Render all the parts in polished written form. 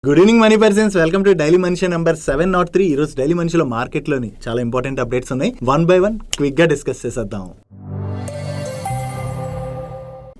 Good evening money persons, welcome to daily మనిషి number 703. ఈ రోజు డైలీ మనిషిలో మార్కెట్లోని చాలా ఇంపార్టెంట్ అప్డేట్స్ ఉన్నాయి. వన్ బై వన్ క్విక్ గా డిస్కస్ చేసేద్దాం.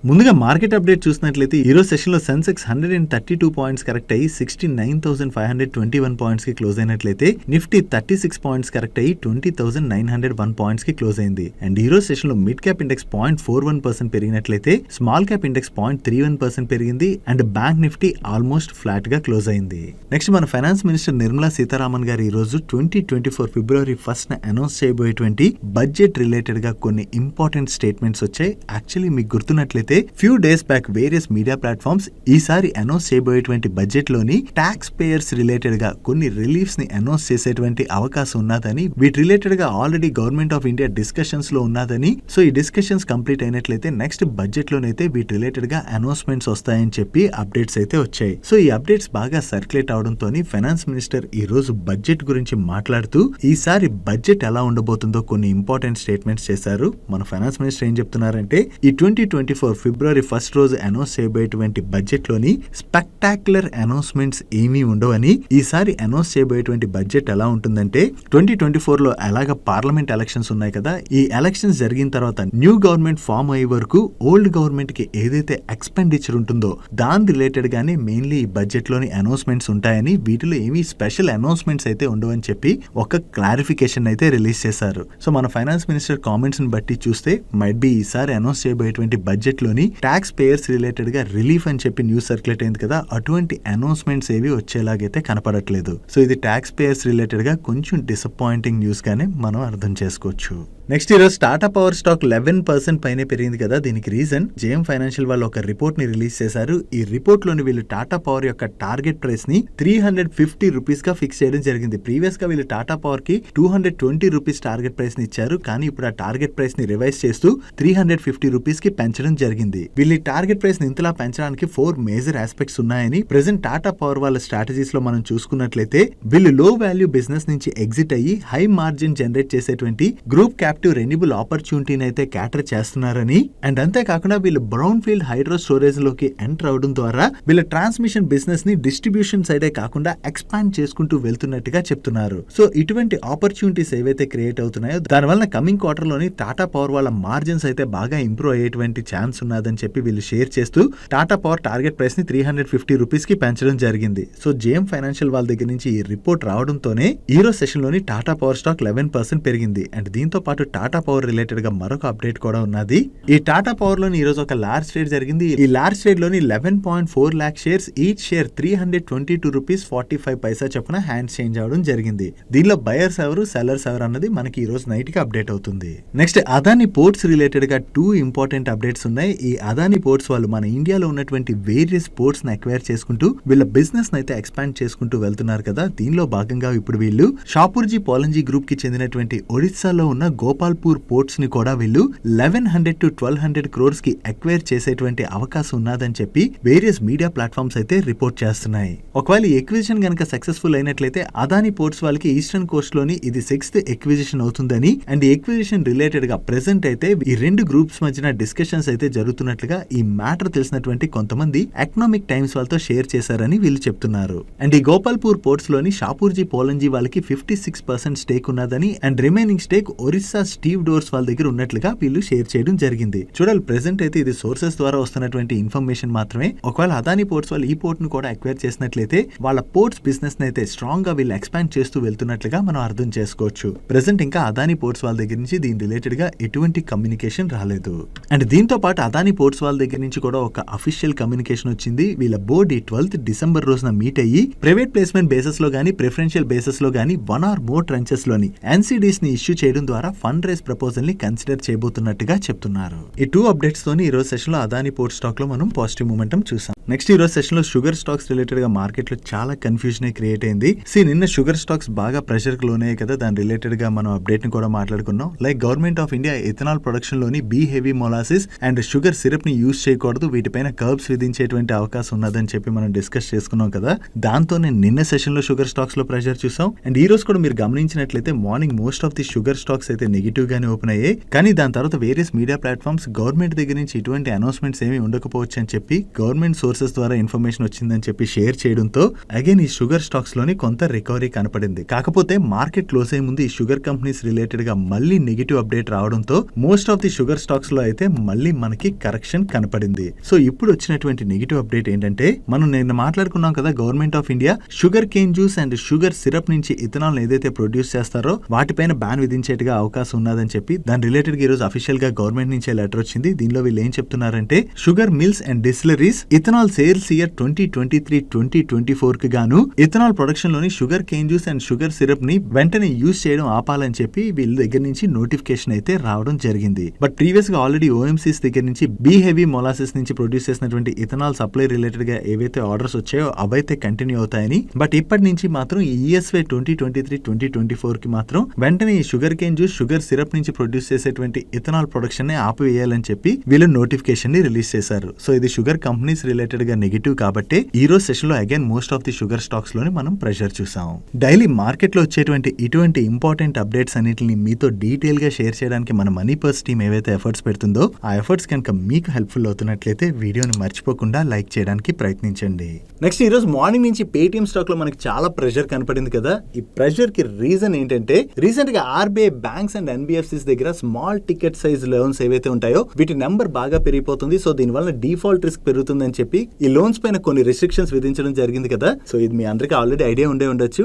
ముందుగా మార్కెట్ అప్డేట్ చూసినట్లయితే ఈ రోజు సెషన్ లో సెన్సెక్స్ 132 పాయింట్స్ కరెక్ట్ అయ్యి 69,521 పాయింట్స్ కి క్లోజ్ అయినట్లయితే నిఫ్టీ 36 పాయింట్స్ కరెక్ట్ అయ్యి 20,901 పాయింట్స్ కి క్లోజ్ అయింది. అండ్ ఈ రోజు సెషన్ లో మిడ్ క్యాప్ ఇండెక్స్ 0.41% పెరిగినట్లయితే స్మాల్ క్యాప్ ఇండెక్స్ 0.31% పెరిగింది. And bank Nifty almost flat గా క్లోజ్ అయింది. నెక్స్ట్ మన ఫైనాన్స్ మినిస్టర్ నిర్మలా సీతారామన్ గారు ఈ రోజు 2024 ఫిబ్రవరి 1st అనౌన్స్ చేయబోయేటువంటి బడ్జెట్ రిలేటెడ్ గా కొన్ని ఇంపార్టెంట్ స్టేట్మెంట్స్ వచ్చాయి. యాక్చువల్లీ మీకు గుర్తున్నట్లయితే few days back various media platforms ఈసారి అనౌన్స్ చేయబోయేటువంటి బడ్జెట్ లోని ట్యాక్స్ పేయర్స్ రిలేటెడ్ గా కొన్ని రిలీఫ్స్ ని అనౌన్స్ చేసేటువంటి అవకాశం ఉన్నదని, వీటి రిలేటెడ్ గా already government of India discussions లో ఉన్నదని, సో ఈ డిస్కషన్స్ కంప్లీట్ అయినట్లయితే నెక్స్ట్ బడ్జెట్ లోనైతే వీటి రిలేటెడ్ గా అనౌన్స్మెంట్స్ వస్తాయని చెప్పి అప్డేట్స్ అయితే వచ్చాయి. సో ఈ అప్డేట్స్ బాగా సర్క్యులేట్ అవడంతో ఫైనాన్స్ మినిస్టర్ ఈ రోజు బడ్జెట్ గురించి మాట్లాడుతూ ఈసారి బడ్జెట్ ఎలా ఉండబోతుందో కొన్ని ఇంపార్టెంట్ స్టేట్మెంట్స్ చేశారు. మన ఫైనాన్స్ మినిస్టర్ ఏం చెప్తున్నారంటే, ఈ 2024 ఫిబ్రవరి 1st రోజు అనౌన్స్ చేయబోయేటువంటి బడ్జెట్ లోని స్పెక్టాక్యులర్ అనౌన్స్మెంట్స్ ఏమీ ఉండవని, ఈసారి అనౌన్స్ చేయబోయేటువంటి బడ్జెట్ ఎలా ఉంటుందంటే 2024 లో ఎలాగ పార్లమెంట్ ఎలక్షన్స్ ఉన్నాయి కదా, ఈ ఎలక్షన్స్ జరిగిన తర్వాత న్యూ గవర్నమెంట్ ఫామ్ అయ్యే వరకు ఓల్డ్ గవర్నమెంట్ కి ఏదైతే ఎక్స్పెండిచర్ ఉంటుందో దాని రిలేటెడ్ గానే మెయిన్లీ ఈ బడ్జెట్ లోని అనౌన్స్మెంట్స్ ఉంటాయని, వీటిలో ఏమీ స్పెషల్ అనౌన్స్మెంట్స్ అయితే ఉండవని చెప్పి ఒక క్లారిఫికేషన్ అయితే రిలీజ్ చేశారు. సో మన ఫైనాన్స్ మినిస్టర్ కామెంట్స్ ని బట్టి చూస్తే మైట్ బి ఈసారి అనౌన్స్ చేయబోయేటువంటి బడ్జెట్ లోని ట్యాక్స్ పేయర్స్ రిలేటెడ్ గా రిలీఫ్ అని చెప్పి న్యూస్ సర్క్యులేట్ అయింది కదా, అటువంటి అనౌన్స్మెంట్స్ ఏవి వచ్చేలాగైతే కనపడట్లేదు. సో ఇది ట్యాక్స్ పేయర్స్ రిలేటెడ్ గా కొంచెం డిసప్పాయింటింగ్ న్యూస్ గానే మనం అర్థం చేసుకోవచ్చు. నెక్స్ట్ ఈ రోజు టాటా పవర్ స్టాక్ 11% పైనే పెరిగింది కదా, దీనికి రీజన్ జేఎం ఫైనాన్షియల్ వాళ్ళు ఒక రిపోర్ట్ ని రిలీజ్ చేశారు. ఈ రిపోర్ట్ లోని వీళ్ళు టాటా పవర్ యొక్క టార్గెట్ ప్రైస్ ని 350 రూపీస్ గా ఫిక్స్ చేయడం జరిగింది. ప్రీవియస్ గా వీళ్ళు టాటా పవర్ కి 220 రూపీస్ టార్గెట్ ప్రైస్ ని ఇచ్చారు, కానీ ఇప్పుడు ఆ టార్గెట్ ప్రైస్ ని రివైజ్ చేస్తూ 350 రూపీస్ కి పెంచడం జరిగింది. వీళ్ళు టార్గెట్ ప్రైస్ ని ఇంతలా పెంచడానికి 4 మేజర్ ఆస్పెక్ట్స్ ఉన్నాయని, ప్రెసెంట్ టాటా పవర్ వాళ్ళ స్ట్రాటజీస్ లో మనం చూసుకున్నట్లయితే వీళ్ళు లో వాల్యూ బిజినెస్ నుంచి ఎగ్జిట్ అయ్యి హై మార్జిన్ జనరేట్ చేసేటువంటి గ్రూప్ క్యాప్టివ్ రెన్యూబుల్ ఆపర్చునిటీని అయితే క్యాటర్ చేస్తున్నారని, అండ్ అంతేకాకుండా వీళ్ళు బ్రౌన్ ఫీల్డ్ హైడ్రో స్టోరేజ్ లోకి ఎంటర్ అవడం ద్వారా వీళ్ళ ట్రాన్స్మిషన్ బిజినెస్ ని డిస్ట్రిబ్యూషన్ సైడే కాకుండా ఎక్స్పాండ్ చేసుకుంటూ వెళ్తున్నట్టుగా చెప్తున్నారు. సో ఇటువంటి ఆపర్చునిటీస్ ఏవైతే క్రియేట్ అవుతున్నాయో దానివల్ల కమింగ్ క్వార్టర్ లోని టాటా పవర్ వాళ్ళ మార్జిన్స్ అయితే బాగా ఇంప్రూవ్ అయ్యేటువంటి ఛాన్స్ ఉన్నదని చెప్పి వీళ్ళు షేర్ చేస్తూ టాటా పవర్ టార్గెట్ ప్రైస్ ని 350 రూపీస్ కి పెంచడం జరిగింది. సో జేఎం ఫైనాన్షియల్ వాళ్ళ దగ్గర నుంచి ఈ రిపోర్ట్ రావడంతోనే ఈ రోజు సెషన్ లోని టాటా పవర్ స్టాక్ 11% పెరిగింది. అండ్ దీంతో పాటు టాటా పవర్ రిలేటెడ్ గా మరొక అప్డేట్ కూడా ఉన్నది. ఈ టాటా పవర్ లోని ఈ రోజు ఒక లార్జ్ ట్రేడ్ జరిగింది. ఈ లార్జ్ ట్రేడ్ లోని 11.4 lakh shares, each share 322 rupees 45 పైసా చొప్పున హ్యాండ్స్ చేంజ్ అవడం జరిగింది. దీనిలో బయర్స్ ఎవరు, సెల్లర్స్ ఎవరు అన్నది మనకి ఈ రోజు నైట్ కి అప్డేట్ అవుతుంది. నెక్స్ట్ అదాని పోర్ట్స్ రిలేటెడ్ గా 2 ఇంపార్టెంట్ అప్డేట్స్ ఉన్నాయి. ఈ అదాని పోర్ట్స్ వాళ్ళు మన ఇండియాలో ఉన్నటువంటి వేరియస్ పోర్ట్స్ ని అక్వైర్ చేసుకుంటూ వీళ్ళ బిజినెస్ అయితే ఎక్స్పాండ్ చేసుకుంటూ వెళ్తున్నారు కదా, దీనిలో భాగంగా ఇప్పుడు వీళ్ళు షాపూర్జీ పోలంజీ గ్రూప్ కి చెందినటువంటి ఒడిస్సాలో ఉన్న గోపాల్పూర్ పోర్ట్స్ ని కూడా వీళ్ళు 1100 to 1200 crores కి అక్వైర్ చేసేటువంటి అవకాశం ఉన్నదని చెప్పి వేరియస్ మీడియా ప్లాట్ఫామ్స్ అయితే రిపోర్ట్ చేస్తున్నాయి. ఒకవేళ ఈ ఎక్విజిషన్ గనక సక్సెస్ఫుల్ అయినట్లయితే అదాని పోర్ట్స్ వాళ్ళకి ఈస్టర్న్ కోస్ట్ లోని ఇది 6th ఎక్విజిషన్ అవుతుందని, అండ్ ఈ ఎక్విజిషన్ రిలేటెడ్ గా ప్రెసెంట్ అయితే ఈ రెండు గ్రూప్స్ మధ్యన డిస్కషన్స్ అయితే జరుగుతున్నట్లుగా ఈ మ్యాటర్ తెలిసినటువంటి కొంతమంది ఎకనామిక్ టైమ్స్ వాళ్ళతో షేర్ చేశారని వీళ్ళు చెప్తున్నారు. అండ్ ఈ గోపాల్పూర్ పోర్ట్స్ లోని షాపూర్జీ పోలంజీ వాళ్ళకి 56% స్టేక్ ఉన్నదని, and remaining stake Orissa Steve doors వాళ్ళ దగ్గర ఉన్నట్లుగా వీళ్ళు షేర్ చేయడం జరిగింది. చూడాలి, ప్రెసెంట్ అయితే ఇది సోర్సెస్ ద్వారా వస్తున్నటువంటి ఇన్ఫర్మేషన్ మాత్రమే. ఒకవేళ అదాని పోర్ట్స్ వాళ్ళు ఈ పోర్ట్ ను కూడా అక్వైర్ చేసినట్లయితే వాళ్ళ పోర్ట్స్ బిజినెస్ అయితే స్ట్రాంగ్ గా వీళ్ళు ఎక్స్పాండ్ చేస్తూ వెళ్తున్నట్లుగా మనం అర్థం చేసుకోవచ్చు. ప్రెసెంట్ ఇంకా అదాని పోర్ట్స్ వాళ్ళ దగ్గర నుంచి దీని రిలేటెడ్ గా ఎటువంటి కమ్యూనికేషన్ రాలేదు. అండ్ దీంతో పాటు అదాని పోర్ట్స్ వాళ్ళ దగ్గర నుంచి కూడా ఒక అఫీషియల్ కమ్యూనికేషన్ వచ్చింది. వీళ్ళ బోర్డ్ ఈ 12th డిసెంబర్ రోజున మీట్ అయ్యి ప్రైవేట్ ప్లేస్మెంట్ బేసిస్ లో గానీ ప్రిఫరెన్షియల్ బేసిస్ లో గానీ 1 or more ట్రంచెస్ లోని NCDs ని ఇష్యూ చేయడం ద్వారా ఫండ్ రైజ్ ప్రపోజల్ ని కన్సిడర్ చేయబోతున్నట్టుగా చెప్తున్నారు. ఈ 2 అప్డేట్స్ తోని ఈ రోజు సెషన్ లో అదాని పోర్ట్ స్టాక్ లో మనం పాజిటివ్ మూమెంటం చూసాం. నెక్స్ట్ ఈ రోజు సెషన్ లో షుగర్ స్టాక్స్ రిలేటెడ్ గా మార్కెట్ లో చాలా కన్ఫ్యూజన్ క్రియేట్ అయింది. నిన్న షుగర్ స్టాక్స్ బాగా ప్రెషర్ కు లోనే కదా, దాని రిలేటెడ్ గా మనం అప్డేట్ ని కూడా మాట్లాడుకున్నాం. Like government of India ethanol production లోని B heavy molasses and sugar syrup ని యూజ్ చేయకూడదు, వీటిపైన కర్బ్స్ విధించేటువంటి అవకాశం ఉన్నదని చెప్పి మనం డిస్కస్ చేసుకున్నాం కదా, దాంతోనే నిన్న సెషన్ లో షుగర్ స్టాక్స్ లో ప్రెషర్ చూసాం. అండ్ ఈ రోజు కూడా మీరు గమనించినట్లయితే morning most of the sugar stocks అయితే నెగిటివ్ గానే ఓపెన్ అయ్యాయి. కానీ దాని తర్వాత వేరియస్ మీడియా ప్లాట్ఫామ్స్ గవర్నమెంట్ దగ్గర నుంచి ఇటువంటి అనౌన్స్మెంట్స్ ఏమీ ఉండకపోవచ్చు అని చెప్పి గవర్నమెంట్ సోర్సెస్ ద్వారా ఇన్ఫర్మేషన్ వచ్చిందని చెప్పి షేర్ చేయడంతో అగైన్ ఈ షుగర్ స్టాక్స్ లోని కొంత రికవరీ కనపడింది. కాకపోతే మార్కెట్ క్లోజ్ అయ్యే ముందు ఈ షుగర్ కంపెనీస్ రిలేటెడ్ గా మళ్ళీ నెగిటివ్ అప్డేట్ రావడంతో most of the sugar stocks లో అయితే మళ్ళీ మనకి కరెక్షన్ కనపడింది. సో ఇప్పుడు వచ్చినటువంటి నెగిటివ్ అప్డేట్ ఏంటంటే, మనం నిన్న మాట్లాడుకున్నాం కదా, government of India sugar cane juice and sugar syrup నుంచి ఇథనాల్ ఏదైతే ప్రొడ్యూస్ చేస్తారో వాటిపైన బ్యాన్ విధించేట్టుగా అవకాశం ఉన్నదని చెప్పి దాని రిలేటెడ్ గా ఈ రోజు అఫీషియల్ గా గవర్నమెంట్ నుంచి లెటర్ వచ్చింది. దీనిలో వీళ్ళు ఏం చెప్తున్నారంటే, sugar mills and distilleries ethanol sales year 2023-2024 కి గాను ఇథనాల్ ప్రొడక్షన్ లోని sugar cane juice and sugar syrup ని వెంటనే యూజ్ చేయడం ఆపాలని చెప్పి వీళ్ళ దగ్గర నుంచి నోటిఫికేషన్ అయితే రావడం జరిగింది. బట్ ప్రీవియస్ గా ఆల్రెడీ ఓఎంసీస్ దగ్గర నుంచి బీ హెవీ మొలాసిస్ నుంచి ప్రొడ్యూస్ చేసినటువంటి ఇథనాల్ సప్లై రిలేటెడ్ గా ఏవైతే ఆర్డర్స్ వచ్చాయో అవైతే కంటిన్యూ అవుతాయని, బట్ ఇప్పటి నుంచి మాత్రం ఈ ఈఎస్వై 2023-2024 కి మాత్రం వెంటనే ఈ sugar cane juice sugar syrup నుంచి ప్రొడ్యూస్ చేసేటువంటి ఇథనాల్ ప్రొడక్షన్ ని ఆపివేయాలని చెప్పి వీళ్ళు నోటిఫికేషన్ ని రిలీజ్ చేశారు. సో ఇది షుగర్ కంపెనీస్ రిలేటెడ్ గా నెగిటివ్ కాబట్టి ఈ రోజు సెషన్ లో again most of the sugar stocks లోని మనం ప్రెషర్ చూసాం. డైలీ మార్కెట్ లో వచ్చేటువంటి ఇటువంటి ఇంపార్టెంట్ అప్డేట్స్ అన్నిటిని మీతో డీటెయిల్ గా షేర్ చేయడానికి మన మనీ పర్స్ టీమ్ ఏవైతే ఎఫర్ట్స్ పెడుతుందో ఆ ఎఫర్ట్స్ కనుక మీకు హెల్ప్ఫుల్ అవుతున్నట్లయితే వీడియోని మర్చిపోకుండా లైక్ చేయడానికి ప్రయత్నించండి. నెక్స్ట్ ఈ రోజు మార్నింగ్ నుంచి పేటిఎం స్టాక్ లో మనకి చాలా ప్రెషర్ కనపడింది కదా. ఈ ప్రెషర్ కి రీజన్ ఏంటంటే, రీసెంట్ గా ఆర్బీఐ బ్యాంక్స్ అండ్ ఎన్బిఎఫ్సిస్ దగ్గర స్మాల్ టికెట్ సైజ్ లోన్స్ ఏవైతే ఉంటాయో వీటి నెంబర్ బాగా పెరిగిపోతుంది. సో దీని వల్ల డిఫాల్ట్ రిస్క్ పెరుగుతుందని చెప్పి ఈ లోన్స్ పైన కొన్ని రిస్ట్రిక్షన్స్ విధించడం జరిగింది కదా. సో ఇది మీ అందరికీ ఆల్రెడీ ఐడియా ఉండే ఉండొచ్చు.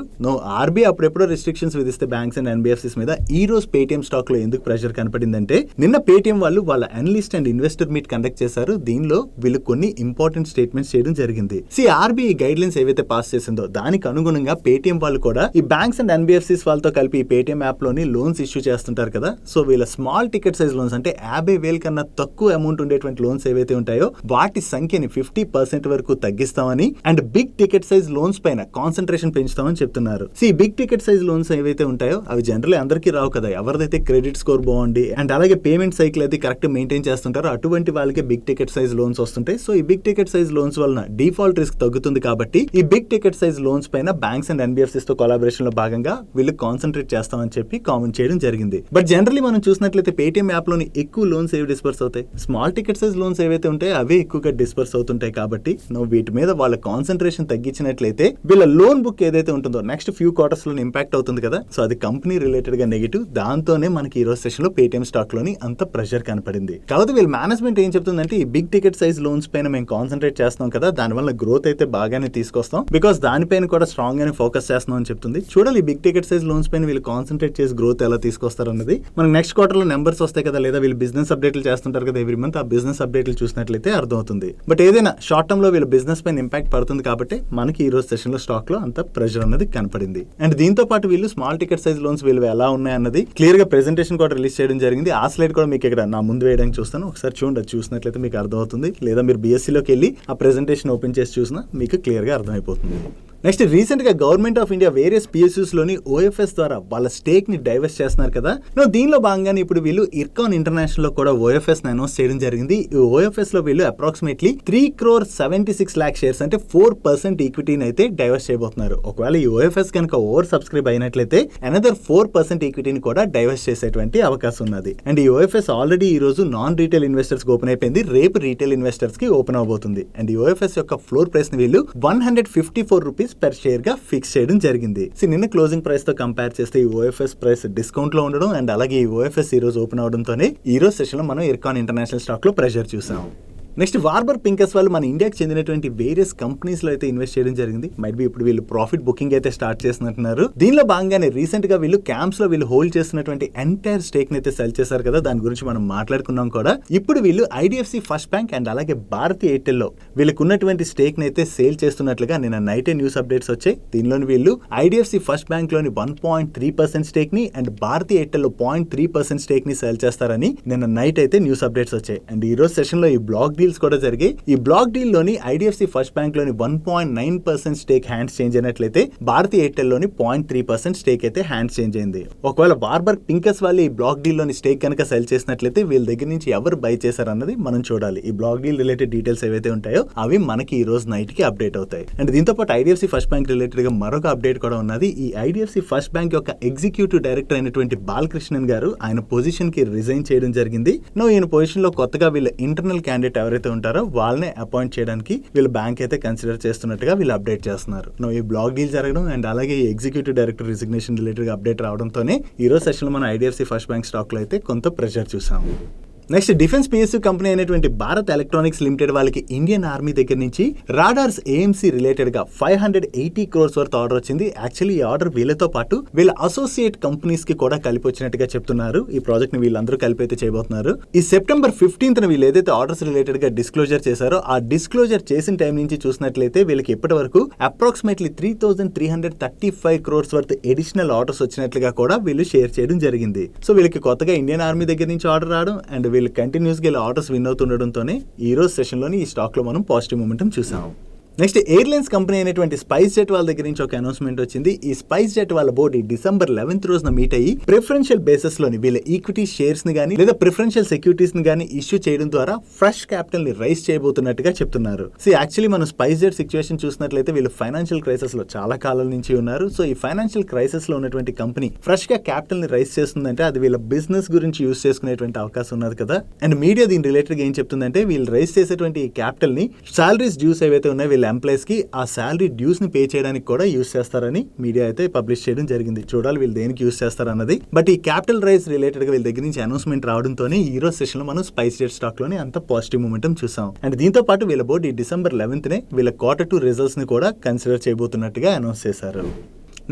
ఆర్బీఐ అప్పుడెప్పుడో రిస్ట్రిక్షన్స్ విధిస్తే బ్యాంక్స్ అండ్ ఎన్బిఎఫ్సిస్ మీద ఈ రోజు పేటిఎం స్టాక్ లో ఎందుకు ప్రెషర్ కనపడిందంటే, నిన్న పేటిఎం వాళ్ళు వాళ్ళ analyst and investor meet conduct చేశారు. దీనిలో వీళ్ళు కొన్ని ఇంపార్టెంట్ స్టేట్మెంట్స్ చేయడం జరిగింది. ఆర్బీఐ గైడ్ లైన్స్ ఏవైతే పాస్ చేసిందో దానికి అనుగుణంగా పేటిఎం వాళ్ళు కూడా ఈ బ్యాంక్స్ అండ్ ఎన్బిఎఫ్సిస్ వాళ్ళతో కలిపి ఈ పేటిఎం యాప్ లోని లోన్స్ ఇష్యూ చేస్తుంటారు కదా. సో వీళ్ళ స్మాల్ టికెట్ సైజ్ లోన్స్ అంటే 50,000 కన్నా తక్కువ అమౌంట్ ఉండేటువంటి లోన్స్ ఏవైతే ఉంటాయో వాటి సంఖ్యని 50% వరకు తగ్గిస్తామని and big ticket size loans పైన కాన్సన్ట్రేషన్ పెంచుతామని చెప్తున్నారు. బిగ్ టికెట్ సైజ్ లోన్స్ ఏవైతే ఉంటాయో అవి జనరల్లీ అందరికీ రావు కదా. ఎవరిదైతే క్రెడిట్ స్కోర్ బాగుండి అండ్ అలాగే పేమెంట్ సైకిల్ అయితే కరెక్ట్ మెయింటైన్ చేస్తుంటారో అటువంటి వాళ్ళకి బిగ్ టికెట్ సైజ్ లోన్స్ వస్తుంటాయి. సో ఈ బిగ్ టికెట్ సైజ్ లోన్స్ వలన డిఫాల్ట్ రిస్క్ తగ్గుతుంది కాబట్టి ఈ బిగ్ టికెట్ సైజ్ లోన్స్ పైన బ్యాంక్స్ అండ్ ఎన్బిఎఫ్సిస్ తో కొలాబరేషన్ లో భాగంగా వీళ్ళు కాన్సన్ట్రేట్ చేస్తామని చెప్పి కామెంట్ చేయడం జరిగింది. బట్ జనరల్లీ మనం చూసినట్లయితే పేటిఎం యాప్ లోని ఎక్కువ లోన్స్ ఏవి డిస్పర్స్ అవుతాయి, స్మాల్ టికెట్ సైజ్ లోన్స్ ఏవైతే ఉంటాయో అవే ఎక్కువగా డిస్పర్స్ అవుతుంటాయి. కాబట్టి నువ్వు వీటి మీద వాళ్ళ కాన్సన్ట్రేషన్ తగ్గించినట్లయితే వీళ్ళ లోన్ బుక్ ఏదైతే ఉంటుందో నెక్స్ట్ ఫ్యూ క్వార్టర్స్ లో ఇంపాక్ట్ అవుతుంది కదా. సో అది కంపెనీ రిలేటెడ్ గా నెగిటివ్. దాంతోనే మనకి ఈ రోజు సెషన్ లో పేటిఎం స్టాక్ లోని అంత ప్రెషర్ కనపడింది. కాబట్టి వీళ్ళ మేనేజ్మెంట్ ఏం చెప్తుందంటే, ఈ బిగ్ టికెట్ సైజ్ లోన్స్ పైన మేము కాన్సన్ట్రేట్ చేస్తున్నాం కదా, దానివల్ల గ్రోత్ అయితే బాగానే తీసుకొస్తాం, బికాస్ దానిపైన కూడా స్ట్రాంగ్ గానే ఫోకస్ చేస్తున్నాం అని చెప్తుంది. చూడాలి ఈ బిగ్ టికెట్ సైజ్ లోన్స్ పైన వీళ్ళు కాన్సన్ట్రేట్ చేసి గ్రోత్ ఎలా తీసుకొస్తారు అన్నది. మనకి నెక్స్ట్ క్వార్టర్ లో నెంబర్స్ వస్తాయి కదా, లేదా వీళ్ళు బిజినెస్ అప్డేట్లు చేస్తుంటారు కదా ఎవ్రీ మంత్, ఆ బిజినెస్ అప్డేట్లు చూసినట్లయితే అర్థమవుతుంది. బట్ ఏదైనా షార్ట్ టర్మ్ లో వీళ్ళ బిజినెస్ పైన ఇంపాక్ట్ పడుతుంది కాబట్టి మనకి ఈ రోజు సెషన్ లో స్టాక్ లో అంత ప్రెషర్ అన్నది కనపడింది. అండ్ దీంతో పాటు వీళ్ళు స్మాల్ టికెట్ సైజ్ లోన్స్ వీళ్ళు ఎలా ఉన్నాయి అన్నది క్లియర్ గా ప్రెజెంటేషన్ కూడా రిలీజ్ చేయడం జరిగింది. ఆ స్లైడ్ కూడా మీకు ఇక్కడ నా ముందు వేయడానికి చూస్తాను, ఒకసారి చూడండి. చూసినట్లయితే మీకు అర్థమవుతుంది, లేదా మీరు బిఎస్సీలోకి వెళ్ళి ఆ ప్రెజెంటేషన్ ఓపెన్ చేసి చూసినా మీకు క్లియర్ గా అర్థమైపోతుంది. నెక్స్ట్ రీసెంట్ గా government of India various PSUs లోని ఓఎఫ్ఎస్ ద్వారా వాళ్ళ స్టేక్ ని డైవర్స్ట్ చేస్తున్నారు కదా. దీనిలో భాగంగానే ఇప్పుడు వీళ్ళు ఇర్కాన్ ఇంటర్నేషనల్ లో కూడా ఓఎఫ్ఎస్ ని అనౌన్స్ చేయడం జరిగింది. ఈ ఓఎఫ్ఎస్ లో వీళ్ళు అప్రాక్సిమేట్లీ 3,76,00,000 షేర్స్ అంటే 4% ఈక్విటీని అయితే డైవర్స్ట్ చేయబోతున్నారు. ఒకవేళ ఈ ఓఎఫ్ఎస్ కనుక ఓవర్ సబ్స్క్రైబ్ అయినట్లయితే అనదర్ 4% ఈక్విటీని కూడా డైవర్స్ట్ చేసేటువంటి అవకాశం ఉన్నది. అండ్ ఈ ఓఎఫ్ఎస్ ఆల్రెడీ ఈ రోజు నాన్ రీటైల్ ఇన్వెస్టర్స్ కి ఓపెన్ అయిపోయింది, రేపు రీటైల్ ఇన్వెస్టర్స్ కి ఓపెన్ అవబోతుంది. అండ్ ఈ ఓఎఫ్ఎస్ యొక్క ఫ్లోర్ ప్రైస్ ని వీళ్ళు 154 రూపీస్ per షేర్ గా ఫిక్స్ చేయడం జరిగింది. నిన్న క్లోజింగ్ ప్రైస్ తో కంపేర్ చేస్తే ఈ ఓఎఫ్ఎస్ ప్రైస్ డిస్కౌంట్ లో ఉండడం అండ్ అలాగే ఈ ఓఎఫ్ఎస్ ఈ రోజు ఓపెన్ అవడంతోనే ఈ రోజు సెషన్ లో మనం ఇర్కాన్ ఇంటర్నేషనల్ స్టాక్ లో ప్రెషర్ చూసాం. నెక్స్ట్ వార్బర్ పింకస్ వాళ్ళు మన ఇండియాకి చెందినటువంటి వేరియస్ కంపెనీస్ లో అయితే ఇన్వెస్ట్ చేయడం జరిగింది. మైట్ బి ఇప్పుడు వీళ్ళు ప్రాఫిట్ బుకింగ్ అయితే స్టార్ట్ చేస్తున్నట్టున్నారు. దీనిలో భాగంగానే రీసెంట్ గా వీళ్ళు క్యాంప్స్ లో వీళ్ళు హోల్డ్ చేస్తున్నటువంటి ఎంటైర్ స్టేక్ ని అయితే సెల్ చేశారు కదా, దాని గురించి మనం మాట్లాడుకున్నాం కూడా. ఇప్పుడు వీళ్ళు ఐడిఎఫ్సి ఫస్ట్ బ్యాంక్ అండ్ అలాగే భారతీ ఎయిర్టెల్ లో వీళ్ళకు ఉన్నటువంటి స్టేక్ ని అయితే సేల్ చేస్తున్నట్లుగా నిన్న నైట్ న్యూస్ అప్డేట్స్ వచ్చాయి. దీనిలోని వీళ్ళు ఐడిఎఫ్సి ఫస్ట్ బ్యాంక్ లోని 1.3% స్టేక్ ని అండ్ భారతీ ఎయిర్టెల్ లో 0.3% స్టేక్ ని సేల్ చేస్తారని నిన్న నైట్ అయితే న్యూస్ అప్డేట్స్ వచ్చాయి. అండ్ ఈ రోజు సెషన్ లో ఈ బ్లాక్ డీల్స్ కూడా జరిగాయి. ఈ బ్లాక్ డీల్ లోని ఐడిఎఫ్సి ఫస్ట్ బ్యాంక్ లోని 1.9% స్టేక్ హ్యాండ్స్ చేంజ్ అయినట్లయితే భారతీ ఎయిర్టెల్ లోని 0.3% స్టేక్ అయితే హ్యాండ్స్ చేంజ్ అయింది. ఒకవేళ వార్బర్ పింకస్ వాళ్ళు ఈ బ్లాక్ డీల్ లోని స్టేక్ కనుక సెల్ చేసినట్లయితే వీళ్ళ దగ్గర నుంచి ఎవరు బై చేశారు అన్నది మనం చూడాలి. ఈ బ్లాక్ డీల్ రిలేటెడ్ డీటెయిల్స్ ఏవైతే ఉంటాయో అవి మనకి ఈ రోజు నైట్ కి అప్డేట్ అవుతాయి. అండ్ దీంతో పాటు ఐడిఎఫ్సి ఫస్ట్ బ్యాంక్ రిలేటెడ్ గా మరొక అప్డేట్ కూడా ఉన్నది. ఈ ఐడిఎఫ్సి ఫస్ట్ బ్యాంక్ యొక్క ఎగ్జిక్యూటివ్ డైరెక్టర్ అయినటువంటి బాలకృష్ణన్ గారు ఆయన పొజిషన్ కి రిజైన్ చేయడం జరిగింది. ఈయన పొజిషన్ లో కొత్తగా వీళ్ళ ఇంటర్నల్ క్యాండిడేట్ ఎవరైతే ఎవరైతే ఉంటారో వాళ్ళనే అపాయింట్ చేయడానికి వీళ్ళు బ్యాంక్ అయితే కన్సిడర్ చేస్తున్నట్టుగా వీళ్ళు అప్డేట్ చేస్తున్నారు. ఈ బ్లాక్ డీల్ జరగడం అండ్ అలాగే executive director resignation related update రావడంతోనే ఈ రోజు సెషన్ లో మనం ఐడిఎఫ్సి ఫస్ట్ బ్యాంక్ స్టాక్ లో అయితే కొంత ప్రెషర్ చూసాము. నెక్స్ట్ డిఫెన్స్ పిఎస్యు కంపెనీ అయినటువంటి భారత్ ఎలక్ట్రానిక్స్ లిమిటెడ్ వాళ్ళకి ఇండియన్ ఆర్మీ దగ్గర నుంచి రాడార్స్ ఏఎంసీ రిలేటెడ్ గా 580 crores వర్త్ ఆర్డర్ వచ్చింది. యాక్చువల్లీ ఈ ఆర్డర్ వీళ్ళతో పాటు వీళ్ళ అసోసియేట్ కంపెనీస్ కి కూడా కలిపి వచ్చినట్టుగా చెప్తున్నారు. ఈ ప్రాజెక్ట్ ని వీళ్ళందరూ కలిపి అయితే చేయబోతున్నారు. ఈ September 15th వీళ్ళు ఏదైతే ఆర్డర్స్ రిలేటెడ్ గా డిస్క్లోజర్ చేశారో ఆ డిస్క్లోజర్ చేసిన టైం నుంచి చూసినట్లయితే వీళ్ళకి ఇప్పటి వరకు approximately 3,335 crores worth additional orders వచ్చినట్లుగా కూడా వీళ్ళు షేర్ చేయడం జరిగింది. సో వీళ్ళకి కొత్తగా ఇండియన్ ఆర్మీ దగ్గర నుంచి ఆర్డర్ రావడం అండ్ వీళ్ళు కంటిన్యూస్ గా ఆర్డర్స్ విన్ అవుతుండడంతోనే ఈ రోజు సెషన్ లోని ఈ స్టాక్ లో మనం పాజిటివ్ మూమెంటం చూసాం. నెక్స్ట్ ఎయిర్లైన్స్ కంపెనీ అయినటువంటి స్పైస్ జెట్ వాళ్ళ దగ్గర నుంచి ఒక అనౌన్స్మెంట్ వచ్చింది. ఈ స్పైస్ జెట్ వాళ్ళ బోర్డు December 11th రోజున మీట్ అయ్యి ప్రిఫరెన్షియల్ బేసిస్ లోని వీళ్ళ ఈక్విటీ షేర్స్ ని గానీ లేదా ప్రిఫరెన్షియల్ సెక్యూరిటీస్ ని గానీ ఇష్యూ చేయడం ద్వారా ఫ్రెష్ క్యాపిటల్ ని రైజ్ చేయబోతున్నట్టుగా చెప్తున్నారు. సో యాక్చువల్లీ మనం స్పైస్ జెట్ సిచ్యువేషన్ చూసినట్లయితే వీళ్ళు ఫైనాన్షియల్ క్రైసిస్ లో చాలా కాలం నుంచి ఉన్నారు. సో ఈ ఫైనాన్షియల్ క్రైసిస్ లో ఉన్నటువంటి కంపెనీ ఫ్రెష్ గా క్యాపిటల్ ని రైజ్ చేస్తుందంటే అది వీళ్ళ బిజినెస్ గురించి యూజ్ చేసుకునేటువంటి అవకాశం ఉన్నది కదా. అండ్ మీడియా దీని రిలేటెడ్ గా ఏం చెప్తుందంటే వీళ్ళు రైజ్ చేసేటువంటి ఈ క్యాపిటల్ ని సాలరీస్ డ్యూస్ ఏవైతే ఉన్నాయో వీళ్ళ ఎంప్లాయీస్ కి ఆ శాలరీ డ్యూస్ ని పే చేయడానికి కూడా యూజ్ చేస్తారని మీడియా అయితే పబ్లిష్ చేయడం జరిగింది. చూడాలి వీళ్ళు దేనికి యూజ్ చేస్తారు అన్నది. బట్ ఈ క్యాపిటల్ రైజ్ రిలేటెడ్ గా వీళ్ళ దగ్గర నుంచి అనౌన్స్మెంట్ రావడంతోనే ఈ రోజు సెషన్ లో మనం స్పైస్ జెట్ స్టాక్ లోని అంత పాజిటివ్ మూమెంటం చూసాం. అండ్ దీంతో పాటు వీళ్ళ బోర్డు ఈ December 11th వీళ్ళ Q2 రిజల్ట్స్ ని కూడా కన్సిడర్ చేయబోతున్నట్టుగా అనౌన్స్ చేశారు.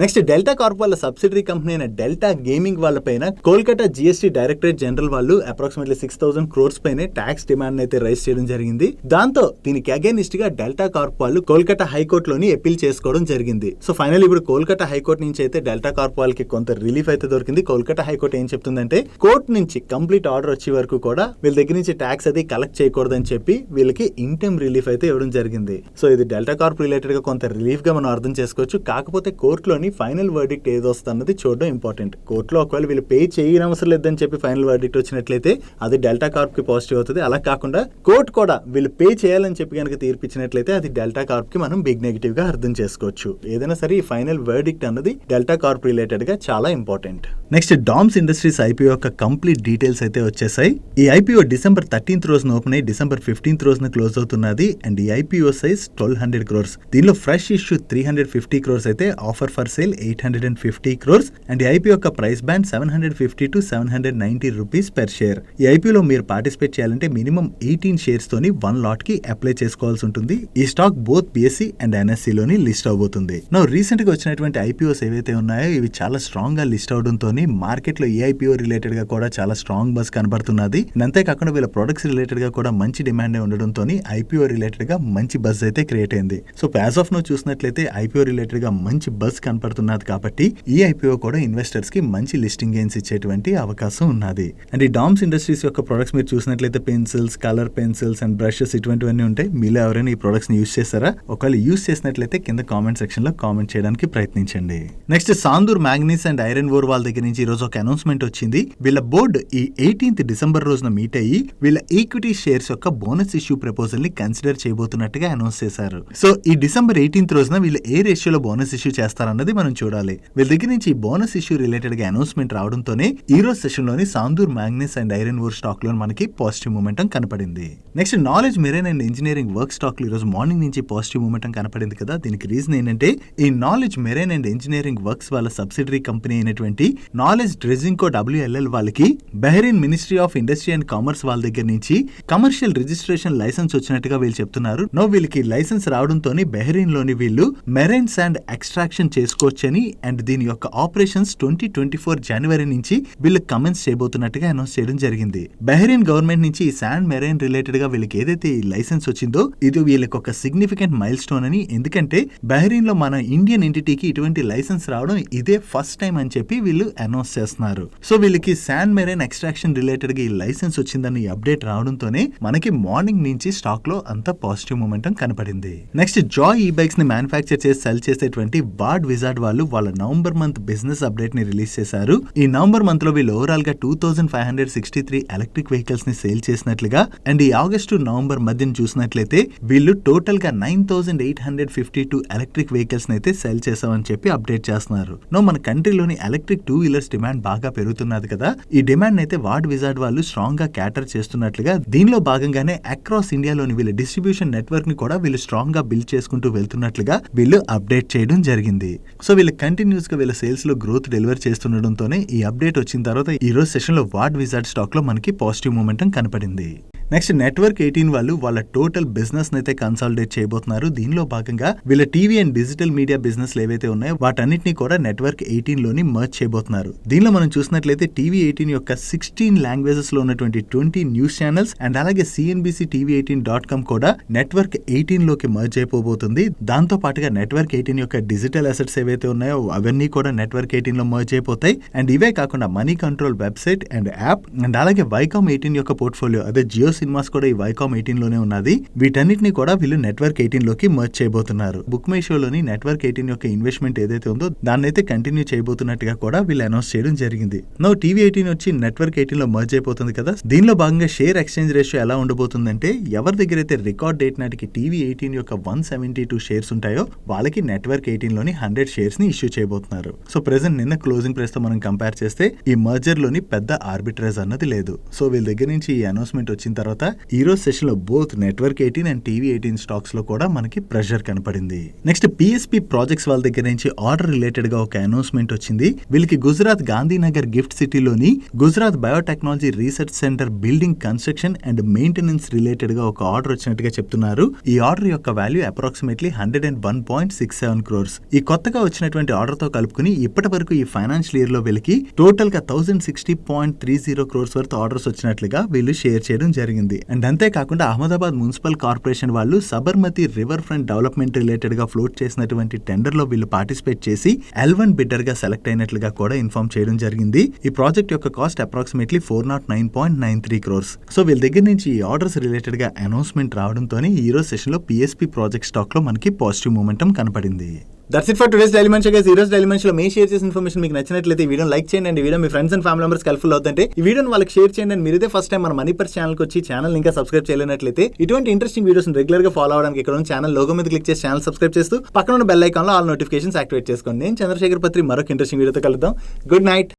నెక్స్ట్ డెల్టా కార్ప్ వాళ్ళ సబ్సిడరీ కంపెనీ అయిన డెల్టా గేమింగ్ వాళ్ళ పైన కోల్కతా జిఎస్టీ డైరెక్టరేట్ జనరల్ వాళ్ళు అప్రాక్సిమేట్లీ 6,000 crores పైన ట్యాక్స్ డిమాండ్ అయితే రైజ్ చేయడం జరిగింది. దాంతో దీనికి అగైనిస్ట్ గా డెల్టా కార్ప్ వాళ్ళు కోల్కతా హైకోర్టు లోని అప్పీల్ చేసుకోవడం జరిగింది. సో ఫైనల్ ఇప్పుడు కోల్కతా హైకోర్టు నుంచి అయితే డెల్టా కార్ప్ వాళ్ళకి కొంత రిలీఫ్ అయితే దొరికింది. కోల్కతా హైకోర్టు ఏం చెప్తుందంటే కోర్టు నుంచి కంప్లీట్ ఆర్డర్ వచ్చే వరకు కూడా వీళ్ళ దగ్గర నుంచి ట్యాక్స్ అది కలెక్ట్ చేయకూడదని చెప్పి వీళ్ళకి ఇంటెమ్ రిలీఫ్ అయితే ఇవ్వడం జరిగింది. సో ఇది డెల్టా కార్ప్ రిలేటెడ్ గా కొంత రిలీఫ్ గా మనం అర్థం చేసుకోవచ్చు. కాకపోతే కోర్టులోని ఫైనల్ వర్డిక్ట్ ఏదో వస్తున్నది చూడడం ఇంపార్టెంట్. కోర్టులో ఒకవేళ వీళ్ళు పే చేయని అవసరం లేదని చెప్పి ఫైనల్ వర్డిక్ట్ వచ్చినట్లయితే అది డెల్టా కార్ప్ కి పాజిటివ్ అవుతుంది. అలా కాకుండా కోర్టు కూడా వీళ్ళు పే చేయాలని చెప్పి కనుక తీర్పిచ్చినట్లయితే అది డెల్టా కార్ప్ కి మనం బిగ్ నెగిటివ్ గా అర్థం చేసుకోవచ్చు. ఏదైనా సరే ఈ ఫైనల్ వర్డిక్ట్ అన్నది డెల్టా కార్ప్ రిలేటెడ్ గా చాలా important. Next DOMS industries IPO యొక్క కంప్లీట్ డీటెయిల్స్ అయితే వచ్చేసాయి. ఈ ఐపీఓ December 13th రోజున ఓపెన్ అయ్యి December 15th రోజున క్లోజ్ అవుతున్నది. అండ్ ఈ ఐపీఓ సైజ్ 1,200 crores. దీనిలో ఫ్రెష్ ఇష్యూ 350 crores అయితే offer for sale 850 crores. And ఈ ఐపీఓ యొక్క price band 750 to 790 rupees per share. ఈ ఐపీఓలో మీరు పార్టిసిపేట్ చేయాలంటే మినిమం 18 షేర్స్ తోని 1 lot కి అప్లై చేసుకోవాల్సి ఉంటుంది. ఈ stock both BSE and NSE లోని లిస్ట్ అవబోతుంది. నౌ రీసెంట్ గా వచ్చినటువంటి ఐపీఓస్ ఏవైతే ఉన్నాయో ఇవి చాలా స్ట్రాంగ్ గా లిస్ట్ అవడంతో మార్కెట్ లో ఈ ఐపీఓ రిలేటెడ్ గా కూడా చాలా స్ట్రాంగ్ బస్ కనబడుతున్నది. అంతేకాకుండా వీళ్ళ ప్రొడక్ట్స్ రిలేటెడ్ గా కూడా మంచి డిమాండ్ ఉండడంతో ఐపీఓ రిలేటెడ్ గా మంచి బస్ అయితే క్రియేట్ అయింది. సో యాజ్ ఆఫ్ నో చూసినట్లయితే ఐపీఓ రిలేటెడ్ గా మంచి బస్ కనపడుతున్నది కాబట్టి ఈ ఐపీఓ కూడా ఇన్వెస్టర్స్ కి మంచి లిస్టింగ్ గెయిన్స్ ఇచ్చేటువంటి అవకాశం ఉన్నది. అండ్ ఈ డామ్స్ ఇండస్ట్రీస్ యొక్క ప్రొడక్ట్స్ మీరు చూసినట్లయితే pencils, colour pencils and brushes ఇటువంటివన్నీ ఉంటాయి. మీలో ఎవరైనా ఈ ప్రొడక్ట్స్ ని యూస్ చేస్తారా? ఒకవేళ యూస్ చేసినట్లయితే కింద కామెంట్ సెక్షన్ లో కామెంట్ చేయడానికి ప్రయత్నించండి. Next Sandur manganese and iron ore వాళ్ళ దగ్గర నుంచి ఈ రోజు ఒక అనౌన్స్మెంట్ వచ్చింది. వీళ్ళ బోర్డు ఈ 18th December రోజున మీట్ అయ్యి వీళ్ళ ఈక్విటీ షేర్స్ యొక్క బోనస్ ఇష్యూ ప్రపోజల్ ని కన్సిడర్ చేయబోతున్నట్టుగా అనౌన్స్ చేశారు. సో ఈ December 18th రోజున వీళ్ళు ఏ రేషియోలో బోనస్ ఇష్యూ చేస్తారన్నది మనం చూడాలి. వీళ్ళ దగ్గర నుంచి బోనస్ ఇష్యూ రిలేటెడ్ గా అనౌన్స్మెంట్ రావడంతోనే ఈ రోజు సెషన్ లోని సాందూర్ manganese and iron or stock లో మనకి పాజిటివ్ మూమెంటం కనపడింది. Next knowledge marine and engineering work stock లో ఈ రోజు మార్నింగ్ నుంచి పాజిటివ్ మూమెంటం కనపడింది కదా. దీనికి రీజన్ ఏంటంటే ఈ knowledge marine and engineering works వాళ్ళ సబ్సిడరీ కంపెనీ అయినటువంటి నాలెడ్జ్ డ్రెజింకో WLL వాళ్ళకి Bahrain ministry of industry and commerce వాళ్ళ దగ్గర నుంచి కమర్షియల్ రిజిస్ట్రేషన్ లైసెన్స్ వచ్చినట్టుగా వీళ్ళు చెప్తున్నారు. నో వీళ్ళకి లైసెన్స్ రావడంతోనే బహ్రెయిన్ లోని వీళ్ళు మెరైన్ శాండ్ ఎక్స్ట్రాక్షన్ చేసుకోవచ్చని అండ్ దీని యొక్క ఆపరేషన్స్ 2024 January నుంచి వీళ్ళు కమెన్స్ చేయబోతున్నట్టుగా అనౌన్స్ చేయడం జరిగింది. బహ్రెయిన్ గవర్నమెంట్ నుంచి ఈ శాండ్ మెరైన్ రిలేటెడ్ గా వీళ్ళకి ఏదైతే ఈ లైసెన్స్ వచ్చిందో ఇది వీళ్ళకి ఒక సిగ్నిఫికెంట్ మైల్ స్టోన్ అని. ఎందుకంటే బహ్రెయిన్ లో మన ఇండియన్ ఎంటిటీకి ఇటువంటి లైసెన్స్ రావడం ఇదే ఫస్ట్ టైం అని చెప్పి వీళ్ళు అనౌన్స్ చేస్తున్నారు. సో వీళ్ళకి శాండ్ మెరైన్ ఎక్స్ట్రాక్షన్ రిలేటెడ్ గా ఈ లైసెన్స్ వచ్చిందని అప్డేట్ రావడంతోనే మనకి మార్నింగ్ నుంచి స్టాక్ లో అంత పాజిటివ్ మూమెంటం కనపడింది. నెక్స్ట్ జాయ్ ఈ బైక్స్ ని మ్యానుఫ్యాక్చర్ చేసి సెల్ చేసేటువంటి వార్డ్ విజా విజార్డ్ వాళ్ళు వాళ్ళ నవంబర్ మంత్ బిజినెస్ అప్డేట్ ని రిలీజ్ చేశారు. ఈ నవంబర్ మంత్ లో వీళ్ళు ఓవరాల్ గా 2563 ఎలక్ట్రిక్ వెహికల్స్ ని సేల్ చేసినట్లుగా అండ్ ఈ ఆగస్టు నవంబర్ మధ్యన చూసినట్లయితే వీళ్ళు టోటల్ గా 9852 ఎలక్ట్రిక్ వెహికల్స్ అయితే సేల్ చేసామని చెప్పి అప్డేట్ చేస్తున్నారు. మన కంట్రీలోని ఎలక్ట్రిక్ 2 వీలర్స్ డిమాండ్ బాగా పెరుగుతున్నది కదా. ఈ డిమాండ్ అయితే వార్డ్ విజార్డ్ వాళ్ళు స్ట్రాంగ్ గా క్యాటర్ చేస్తున్నట్లుగా దీనిలో భాగంగానే అక్రాస్ ఇండియాలోని వీళ్ళ డిస్ట్రిబ్యూషన్ నెట్వర్క్ ని కూడా వీళ్ళు స్ట్రాంగ్ గా బిల్డ్ చేసుకుంటూ వెళ్తున్నట్లుగా వీళ్ళు అప్డేట్ చేయడం జరిగింది. సో వీళ్ళు కంటిన్యూస్ గా వీళ్ళ సేల్స్ లో గ్రోత్ డెలివర్ చేస్తుండటంతోనే ఈ అప్డేట్ వచ్చిన తర్వాత ఈ రోజు సెషన్ లో వార్డ్ విజార్డ్ స్టాక్ లో మనకి పాజిటివ్ మూమెంటం కనపడింది. నెక్స్ట్ నెట్వర్క్ 18 వాళ్ళు వాళ్ళ టోటల్ బిజినెస్ అయితే కన్సాలిడేట్ చేయబోతున్నారు. దీనిలో భాగంగా వీళ్ళ TV and digital media business ఏవైతే ఉన్నాయో వాటన్నిటిని కూడా నెట్వర్క్ 18 లోని మర్జ్ చేయబోతున్నారు. దీనిలో మనం చూసినట్లయితే టీవీ 18 యొక్క 16 లాంగ్వేజెస్ లో ఉన్నటువంటి 20 న్యూస్ ఛానల్స్ అండ్ అలాగే CNBC TV18.com కూడా నెట్వర్క్ 18 లోకి మర్జ్ అయిపోబోతుంది. దాంతో పాటుగా నెట్వర్క్ 18 యొక్క డిజిటల్ అసెట్స్ ఏవైతే ఉన్నాయో అవన్నీ కూడా నెట్వర్క్ 18 లో మర్జ్ అయిపోతాయి. అండ్ ఇవే కాకుండా money control website and app and అలాగే వైకామ్ 18 యొక్క పోర్ట్ఫోలియో అదే జియో సినిమాస్ కూడా ఈ వైకామ్ 18 లోనే ఉన్నది. వీటన్నిటిని కూడా వీళ్ళు నెట్వర్క్ 18 లోకి మర్జ్ చేయబోతున్నారు. బుక్ మై షోలోని నెట్వర్క్ 18 యొక్క ఇన్వెస్ట్మెంట్ ఏదైతే ఉందో దాన్ని అయితే కంటిన్యూ చేయబోతున్నట్టుగా కూడా వీళ్ళు అనౌన్స్ చేయడం జరిగింది. టీవీ 18 వచ్చి నెట్వర్క్ 18 లో మర్జ్ అయిపోతుంది కదా. దీనిలో భాగంగా షేర్ ఎక్స్చేంజ్ రేషియో ఎలా ఉండబోతుందంటే ఎవరి దగ్గర అయితే రికార్డ్ డేట్ నాటికి టీవీ 18 యొక్క 172 షేర్స్ ఉంటాయో వాళ్ళకి నెట్వర్క్ 18 లోని 100 షేర్స్ ని ఇష్యూ చేయబోతున్నారు. సో ప్రెసెంట్ నిన్న క్లోజింగ్ ప్రైస్ తో మనం కంపేర్ చేస్తే ఈ మర్జర్ లోని పెద్ద ఆర్బిట్రేజ్ అన్నది లేదు. సో వీళ్ళ దగ్గర నుంచి ఈ అనౌన్స్మెంట్ వచ్చిన తర్వాత ఈ రోజు సెషన్ లో both network 18 and TV 18 stocks లో కూడా మనకి ప్రెషర్ కనపడింది. నెక్స్ట్ పిఎస్పి ప్రాజెక్ట్స్ వాళ్ళ దగ్గర నుంచి ఆర్డర్ రిలేటెడ్ గా ఒక అనౌన్స్మెంట్ వచ్చింది. వీళ్ళకి గుజరాత్ గాంధీనగర్ గిఫ్ట్ సిటీలోని Gujarat biotechnology research centre building construction and maintenance related గా ఒక ఆర్డర్ వచ్చినట్టుగా చెప్తున్నారు. ఈ ఆర్డర్ యొక్క వాల్యూ అప్రాక్సిమేట్లీ 101.67 crores. ఈ కొత్తగా వచ్చినటువంటి ఆర్డర్ తో కలుపుకుని ఇప్పటి వరకు ఈ ఫైనాన్షియల్ ఇయర్ లో వీళ్ళకి టోటల్ గా 1060.30 crores వర్త్ ఆర్డర్స్ వచ్చినట్లుగా వీళ్ళు షేర్ చేయడం జరిగింది. అండ్ అంతేకాకుండా అహ్మదాబాద్ మున్సిపల్ కార్పొరేషన్ వాళ్ళు Sabarmati river front development related గా ఫ్లోట్ చేసినటువంటి టెండర్ లో వీళ్ళు పార్టిసిపేట్ చేసి L1 బిడ్డర్ గా సెలెక్ట్ అయినట్లుగా కూడా ఇన్ఫార్మ్ చేయడం జరిగింది. ఈ ప్రాజెక్ట్ యొక్క కాస్ట్ అప్రాక్సిమేట్లీ 409.93 crores. సో వీళ్ళ దగ్గర నుంచి ఈ ఆర్డర్స్ రిలేటెడ్ గా అనౌన్స్మెంట్ రావడంతోనే ఈ రోజు సెషన్ లో పిఎస్పి ప్రాజెక్ట్ స్టాక్ లో మనకి పాజిటివ్ మూమెంటం కనపడింది. That's it for today's daily munch guys. ఈ రోజు డైలీ మంచ్ లో మేము షేర్ చేసిన ఇన్ఫర్మేషన్ మీకు నచ్చినట్లయితే ఈ వీడియో లైక్ చేయండి. ఈ video me friends and family members helpful అవుతుంటే ఈ వీడియోని వాళ్ళకి షేర్ చేయండి. అండ్ మీరైతే ఫస్ట్ టైం మన మనీ పర్స్ ఛానల్ కి వచ్చి ఛానల్ ఇంకా సబ్స్క్రైబ్ చేయలేనట్లయితే ఇటువంటి ఇంట్రెస్టింగ్ వీడియోస్ రెగ్యులర్ గా ఫాలో అవడానికి ఇక్కడ ఉన్న ఛానల్ లోగో మీద క్లిక్ చేసి ఛానల్ సబ్స్క్రైబ్ చేస్తూ పక్కన ఉన్న బెల్ ఐకాన్ లో ఆల్ నోటిఫికేషన్స్ యాక్టివేట్ చేసుకోండి. నేను చంద్రశేఖర్ పత్రి మరొక ఇంట్రెస్టింగ్ వీడియోతో కలుద్దాం. Good night.